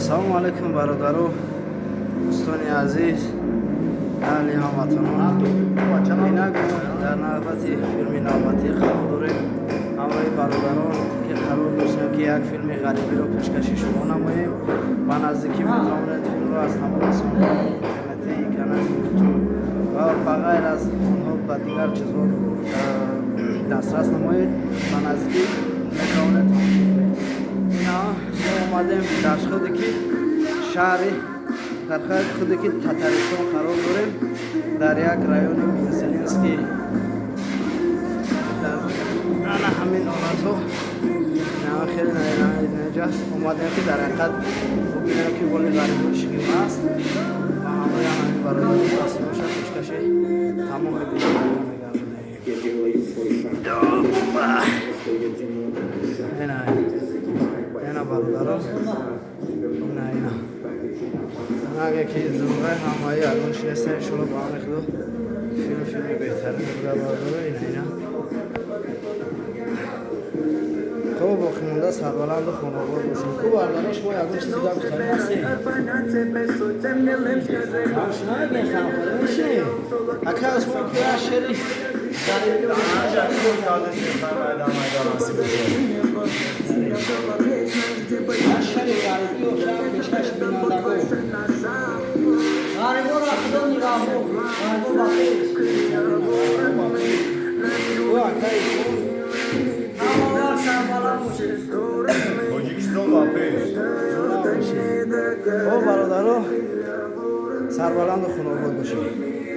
Салому алейкум бародару, дӯстони азиз, аҳли ҳамватанон. Инак дар навбати филми навбатӣ қарор дорем. Ҳамроҳи бародарон ки қарор доштем ки як филми ғарибиро пешкаши шумо намоем. Ба наздикӣ метавонед филмро аз тамоми сонҳои интернетии канали ютуб ва ба ғайр аз онҳо ба дигар чизҳо дастрас намоед. Ба наздикӣ метавонед тамошо кунед. Ина мо омадем дар худе ки шаҳри дар худе ки Татаристон қарор дорем, дар як райони Пенсилинский. ана ҳамин ҳолатҳо хеле наҷа омадем ки дар ҳақиқат бубинем ки боли ғарибон шиким аст ва ҳамаи ҳамин бародарон дасти бошад пешкаши тамоми бинандагон мегардонем. Ина бародарон, ина аге ки зурғай ҳамаи агон шинестан иншоалло ба ҳамин худо филми беҳтарин буда бародарон. Ина то боқӣ монда сарбаланду хонобод бошем. Ку бародарон шумо ягон чизи дар гуфтани ҳастед? Ака усмон кӯя шери гарибиро шери гарибӣ охшам пешкаш бинандагон гарибонро худо нигаҳбон гарибон бахир ӯ акаи ҳамавар сарбаланд бошед. Тоҷикистон ба пеш о бародаро сарбаланду хунобод бошед.